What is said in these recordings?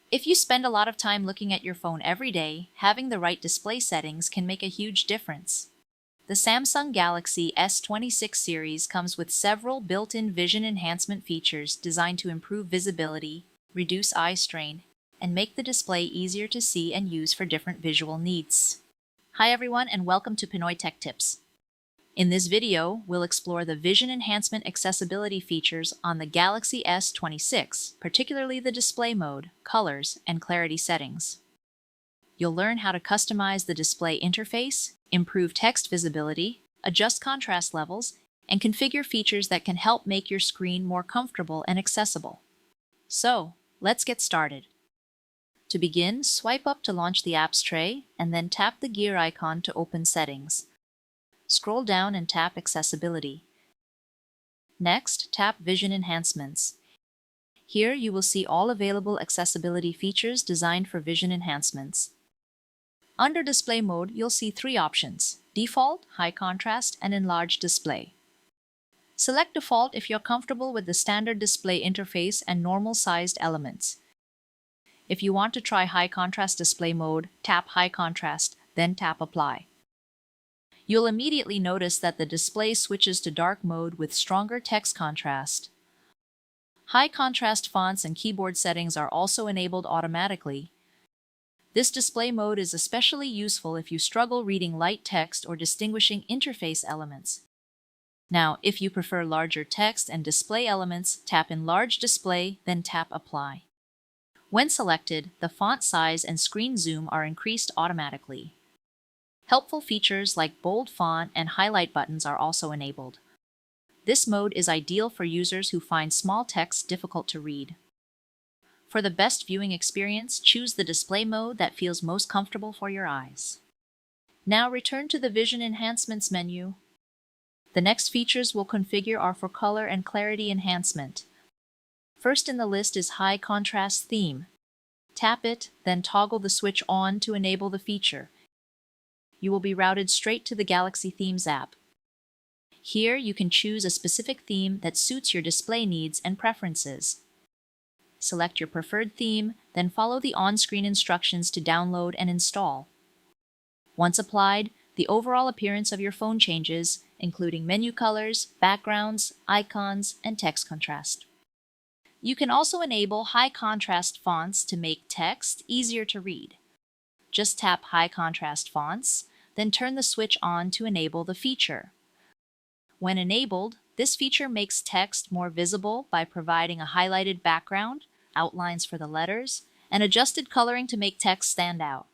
If you spend a lot of time looking at your phone every day, having the right display settings can make a huge difference. The Samsung Galaxy S26 series comes with several built-in vision enhancement features designed to improve visibility, reduce eye strain, and make the display easier to see and use for different visual needs. Hi everyone, and welcome to Pinoy Tech Tips. In this video, we'll explore the vision enhancement accessibility features on the Galaxy S26, particularly the display mode, colors, and clarity settings. You'll learn how to customize the display interface, improve text visibility, adjust contrast levels, and configure features that can help make your screen more comfortable and accessible. So, let's get started. To begin, swipe up to launch the apps tray, and then tap the gear icon to open settings. Scroll down and tap Accessibility. Next, tap Vision Enhancements. Here you will see all available accessibility features designed for vision enhancements. Under Display Mode, you'll see three options: Default, High Contrast, and Enlarged Display. Select Default if you're comfortable with the standard display interface and normal-sized elements. If you want to try High Contrast Display Mode, tap High Contrast, then tap Apply. You'll immediately notice that the display switches to dark mode with stronger text contrast. High contrast fonts and keyboard settings are also enabled automatically. This display mode is especially useful if you struggle reading light text or distinguishing interface elements. Now, if you prefer larger text and display elements, tap Enlarge Display, then tap Apply. When selected, the font size and screen zoom are increased automatically. Helpful features like bold font and highlight buttons are also enabled. This mode is ideal for users who find small text difficult to read. For the best viewing experience, choose the display mode that feels most comfortable for your eyes. Now return to the Vision Enhancements menu. The next features we'll configure are for color and clarity enhancement. First in the list is High Contrast Theme. Tap it, then toggle the switch on to enable the feature. You will be routed straight to the Galaxy Themes app. Here you can choose a specific theme that suits your display needs and preferences. Select your preferred theme, then follow the on-screen instructions to download and install. Once applied, the overall appearance of your phone changes, including menu colors, backgrounds, icons, and text contrast. You can also enable high contrast fonts to make text easier to read. Just tap High Contrast Fonts, then turn the switch on to enable the feature. When enabled, this feature makes text more visible by providing a highlighted background, outlines for the letters, and adjusted coloring to make text stand out.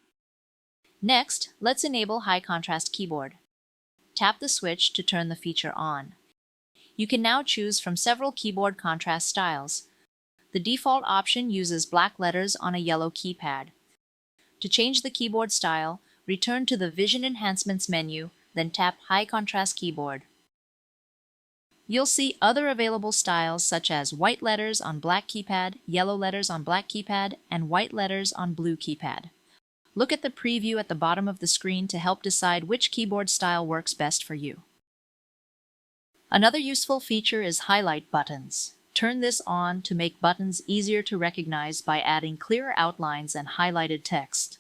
Next, let's enable High Contrast Keyboard. Tap the switch to turn the feature on. You can now choose from several keyboard contrast styles. The default option uses black letters on a yellow keypad. To change the keyboard style, return to the Vision Enhancements menu, then tap High Contrast Keyboard. You'll see other available styles such as white letters on black keypad, yellow letters on black keypad, and white letters on blue keypad. Look at the preview at the bottom of the screen to help decide which keyboard style works best for you. Another useful feature is highlight buttons. Turn this on to make buttons easier to recognize by adding clearer outlines and highlighted text.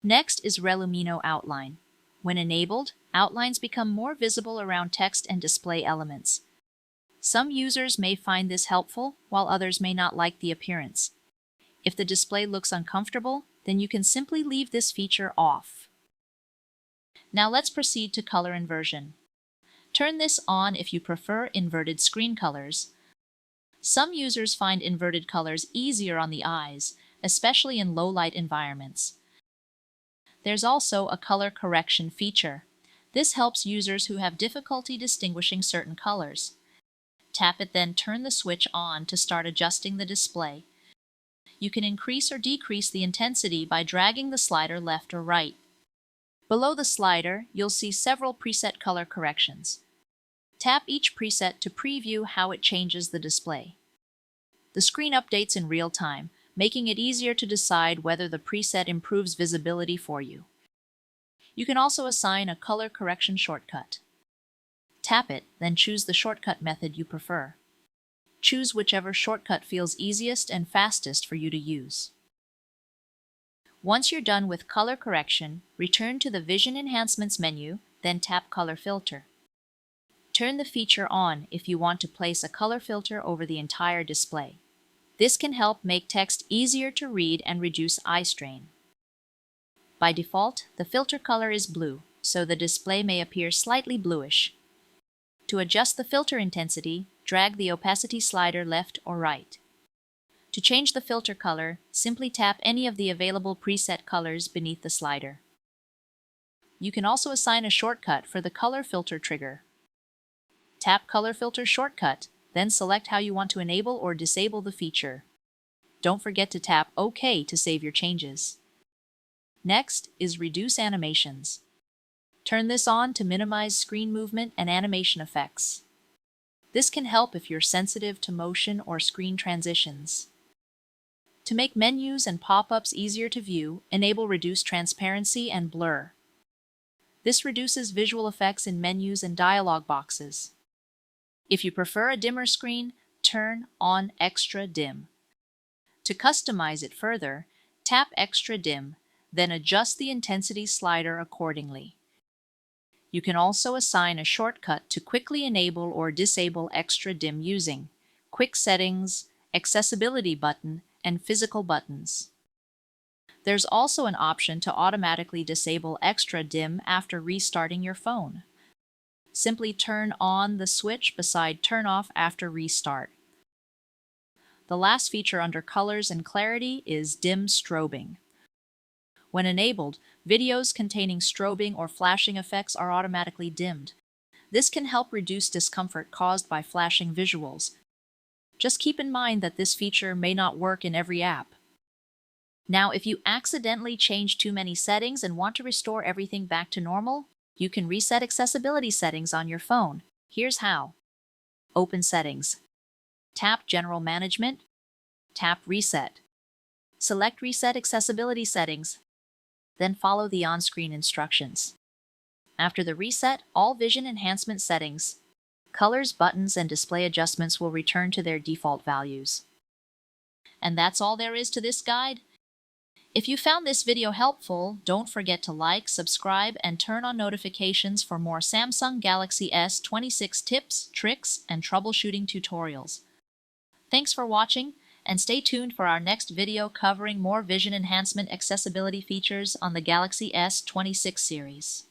Next is Relumino Outline. When enabled, outlines become more visible around text and display elements. Some users may find this helpful, while others may not like the appearance. If the display looks uncomfortable, then you can simply leave this feature off. Now let's proceed to color inversion. Turn this on if you prefer inverted screen colors. Some users find inverted colors easier on the eyes, especially in low-light environments. There's also a color correction feature. This helps users who have difficulty distinguishing certain colors. Tap it, then turn the switch on to start adjusting the display. You can increase or decrease the intensity by dragging the slider left or right. Below the slider, you'll see several preset color corrections. Tap each preset to preview how it changes the display. The screen updates in real time, making it easier to decide whether the preset improves visibility for you. You can also assign a color correction shortcut. Tap it, then choose the shortcut method you prefer. choose whichever shortcut feels easiest and fastest for you to use. Once you're done with color correction, return to the Vision Enhancements menu, then tap Color Filter. Turn the feature on if you want to place a color filter over the entire display. This can help make text easier to read and reduce eye strain. By default, the filter color is blue, so the display may appear slightly bluish. To adjust the filter intensity, drag the opacity slider left or right. To change the filter color, simply tap any of the available preset colors beneath the slider. You can also assign a shortcut for the color filter trigger. Tap Color Filter Shortcut, then select how you want to enable or disable the feature. Don't forget to tap OK to save your changes. Next is Reduce Animations. Turn this on to minimize screen movement and animation effects. This can help if you're sensitive to motion or screen transitions. To make menus and pop-ups easier to view, enable Reduce Transparency and Blur. This reduces visual effects in menus and dialog boxes. If you prefer a dimmer screen, turn on Extra Dim. To customize it further, tap Extra Dim, then adjust the intensity slider accordingly. You can also assign a shortcut to quickly enable or disable Extra Dim using Quick Settings, Accessibility button, and Physical buttons. There's also an option to automatically disable Extra Dim after restarting your phone. Simply turn on the switch beside Turn Off after restart. The last feature under Colors and Clarity is Dim Strobing. When enabled, videos containing strobing or flashing effects are automatically dimmed. This can help reduce discomfort caused by flashing visuals. Just keep in mind that this feature may not work in every app. Now, if you accidentally change too many settings and want to restore everything back to normal, you can reset accessibility settings on your phone. Here's how. Open Settings. Tap General Management. Tap Reset. Select Reset Accessibility Settings. Then follow the on-screen instructions. After the reset, all Vision Enhancement settings, colors, buttons, and display adjustments will return to their default values. And that's all there is to this guide. If you found this video helpful, don't forget to like, subscribe, and turn on notifications for more Samsung Galaxy S26 tips, tricks, and troubleshooting tutorials. Thanks for watching, and stay tuned for our next video covering more vision enhancement accessibility features on the Galaxy S26 series.